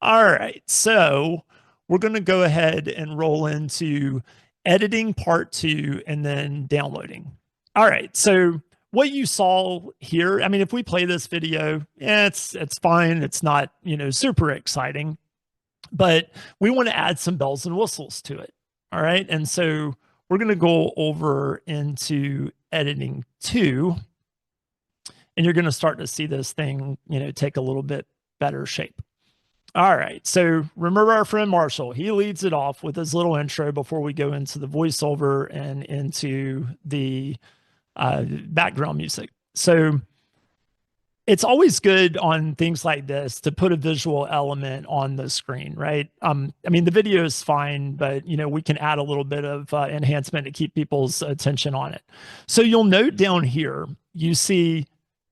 All right, so we're going to go ahead and roll into editing part 2 and then downloading. All right, so what you saw here, I mean, if we play this video, it's fine. It's not, super exciting, but we want to add some bells and whistles to it. All right, and so we're going to go over into editing 2, and you're going to start to see this thing, take a little bit better shape. All right, so remember our friend Marshall. He leads it off with his little intro before we go into the voiceover and into the background music. So it's always good on things like this to put a visual element on the screen, right? I mean, the video is fine, but we can add a little bit of enhancement to keep people's attention on it. So you'll note down here, you see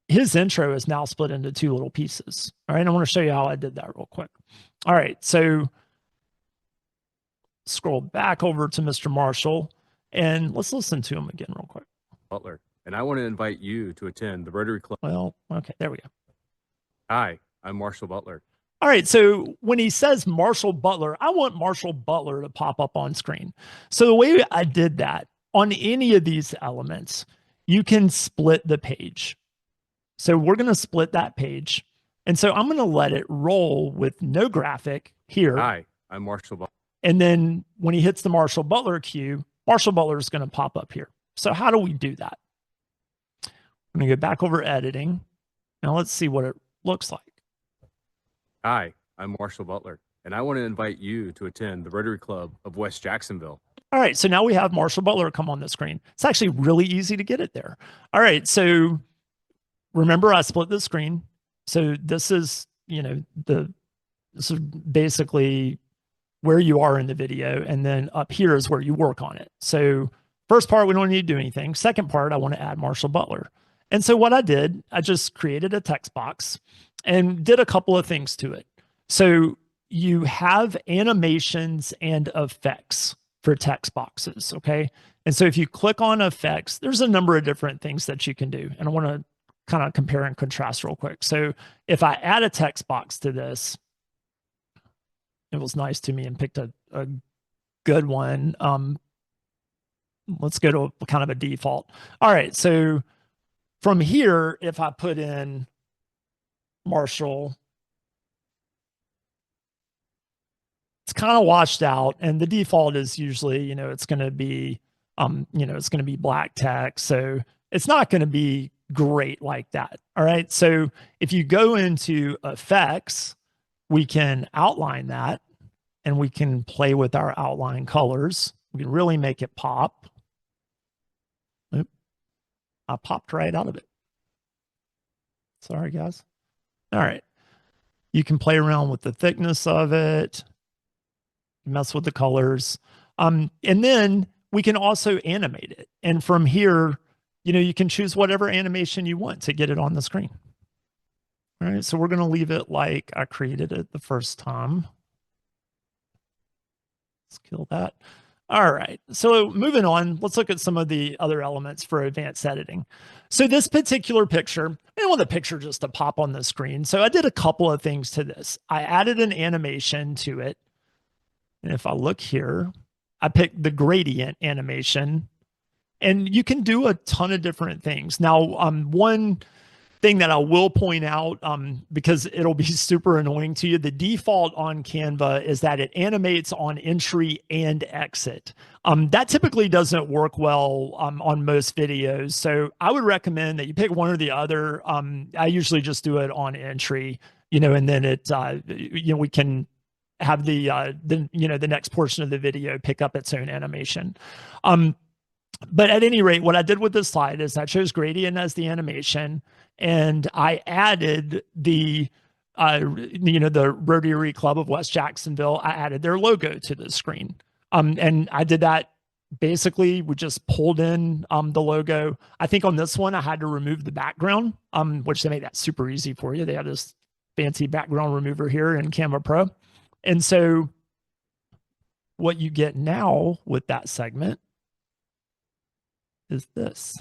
his intro is now split into 2 little pieces. All right, I want to show you how I did that real quick. All right, so scroll back over to Mr. Marshall, and let's listen to him again real quick. Butler, and I want to invite you to attend the Rotary Club. Well, okay, there we go. Hi, I'm Marshall Butler. All right, so when he says Marshall Butler, I want Marshall Butler to pop up on screen. So the way I did that, on any of these elements, you can split the page. So we're going to split that page. And so I'm going to let it roll with no graphic here. Hi, I'm Marshall Butler. And then when he hits the Marshall Butler cue, Marshall Butler is going to pop up here. So how do we do that? I'm going to go back over editing. Now let's see what it looks like. Hi, I'm Marshall Butler, and I want to invite you to attend the Rotary Club of West Jacksonville. All right, so now we have Marshall Butler come on the screen. It's actually really easy to get it there. All right, so remember I split the screen. So this is, this is basically where you are in the video. And then up here is where you work on it. So first part, we don't need to do anything. Second part, I want to add Marshall Butler. And so what I did, I just created a text box and did a couple of things to it. So you have animations and effects for text boxes, okay? And so if you click on effects, there's a number of different things that you can do. And I want to kind of compare and contrast real quick. So if I add a text box to this, it was nice to me and picked a good one. Let's go to kind of a default. All right, so from here, if I put in Marshall, it's kind of washed out, and the default is usually, it's going to be, it's going to be black text. So it's not going to be great like that. All right. So if you go into effects, we can outline that and we can play with our outline colors. We can really make it pop. Oop, I popped right out of it. Sorry, guys. All right. You can play around with the thickness of it, mess with the colors. And then we can also animate it. And from here, you can choose whatever animation you want to get it on the screen. All right, so we're going to leave it like I created it the first time. Let's kill that. All right, so moving on, let's look at some of the other elements for advanced editing. So this particular picture, I want the picture just to pop on the screen. So I did a couple of things to this. I added an animation to it. And if I look here, I picked the gradient animation. And you can do a ton of different things. Now, one thing that I will point out, because it'll be super annoying to you, the default on Canva is that it animates on entry and exit. That typically doesn't work well on most videos. So I would recommend that you pick one or the other. I usually just do it on entry, and then it, we can have the next portion of the video pick up its own animation. But at any rate, what I did with this slide is I chose gradient as the animation, and I added the Rotary Club of West Jacksonville. I added their logo to the screen. And I did that basically, we just pulled in the logo. I think on this one, I had to remove the background, which they made that super easy for you. They have this fancy background remover here in Canva Pro. And so what you get now with that segment is this.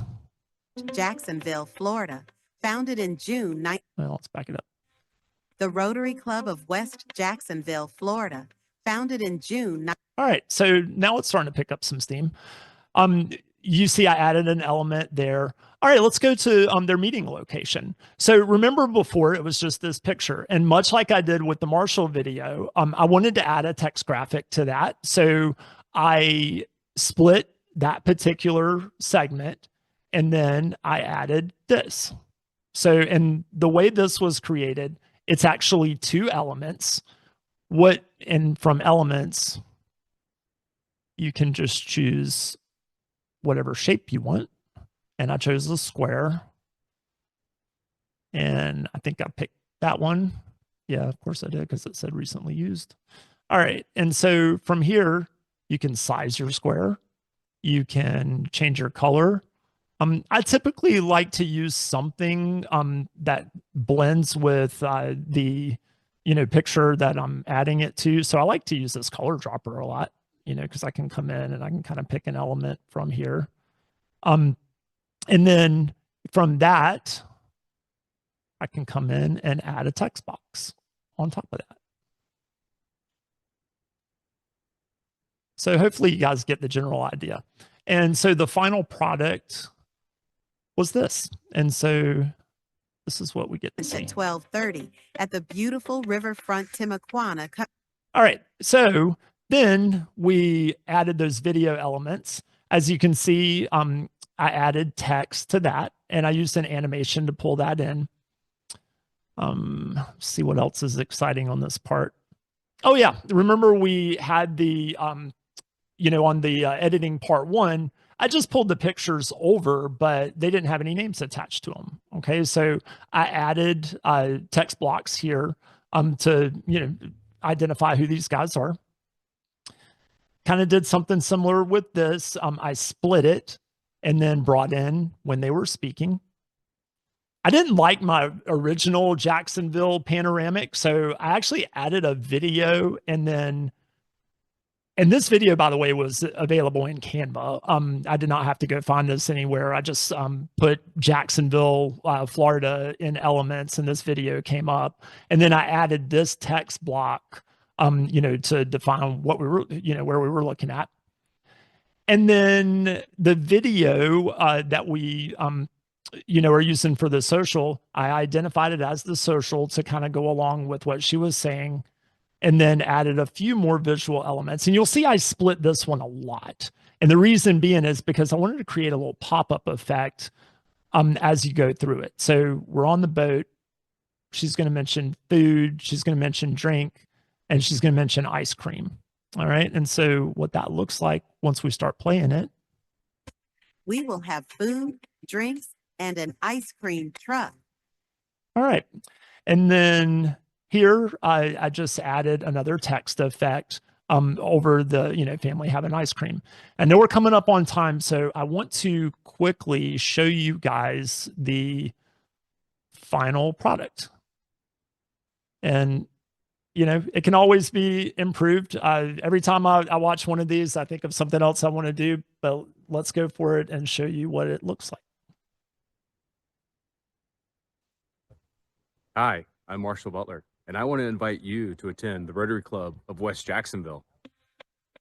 Jacksonville, Florida, founded in June. Well, let's back it up. The Rotary Club of West Jacksonville, Florida, founded in June. All right, so now it's starting to pick up some steam. You see I added an element there. All right, let's go to their meeting location. So remember before it was just this picture, and much like I did with the Marshall video, I wanted to add a text graphic to that. So I split that particular segment, and then I added this. So, and the way this was created, it's actually two elements. And from elements, you can just choose whatever shape you want. And I chose the square. And I think I picked that one. Yeah, of course I did because it said recently used. All right. And so from here, you can size your square. You can change your color. I typically like to use something that blends with the picture that I'm adding it to. So I like to use this color dropper a lot, because I can come in and I can kind of pick an element from here. And then from that, I can come in and add a text box on top of that. So hopefully you guys get the general idea. And so the final product was this. And so this is what we get to see. At 12:30 at the beautiful riverfront Timuquana. All right. So then we added those video elements. As you can see, I added text to that, and I used an animation to pull that in. See what else is exciting on this part. Oh yeah, remember we had the, on the editing part one, I just pulled the pictures over, but they didn't have any names attached to them. Okay, so I added text blocks here to identify who these guys are. Kind of did something similar with this. I split it and then brought in when they were speaking. I didn't like my original Jacksonville panoramic, so I actually added a video, and this video, by the way, was available in Canva. I did not have to go find this anywhere. I just put Jacksonville, Florida in elements, and this video came up. And then I added this text block, to define what we were, where we were looking at. And then the video that we are using for the social, I identified it as the social to kind of go along with what she was saying, and then added a few more visual elements. And you'll see I split this one a lot. And the reason being is because I wanted to create a little pop-up effect as you go through it. So we're on the boat. She's going to mention food. She's going to mention drink, and she's going to mention ice cream. All right. And so what that looks like once we start playing it. We will have food, drinks, and an ice cream truck. All right. And then here, I just added another text effect over the, family having ice cream. I know we're coming up on time, so I want to quickly show you guys the final product. And, it can always be improved. Every time I watch one of these, I think of something else I want to do, but let's go for it and show you what it looks like. Hi, I'm Marshall Butler, and I want to invite you to attend the Rotary Club of West Jacksonville.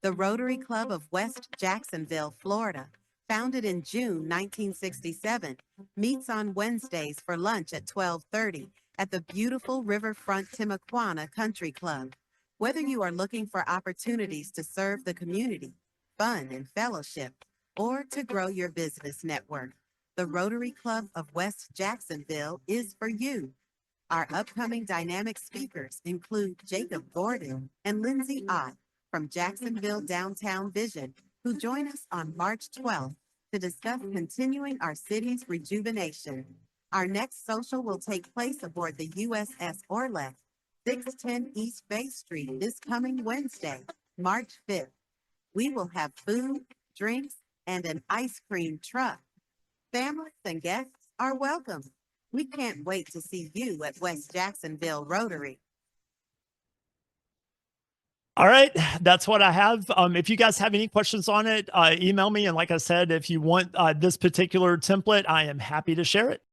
The Rotary Club of West Jacksonville, Florida, founded in June 1967, meets on Wednesdays for lunch at 12:30 at the beautiful riverfront Timuquana Country Club. Whether you are looking for opportunities to serve the community, fun and fellowship, or to grow your business network, the Rotary Club of West Jacksonville is for you. Our upcoming dynamic speakers include Jacob Gordon and Lindsay Ott from Jacksonville Downtown Vision, who join us on March 12th to discuss continuing our city's rejuvenation. Our next social will take place aboard the USS Orleck, 610 East Bay Street this coming Wednesday, March 5th. We will have food, drinks, and an ice cream truck. Families and guests are welcome. We can't wait to see you at West Jacksonville Rotary. All right, that's what I have. If you guys have any questions on it, email me. And like I said, if you want this particular template, I am happy to share it.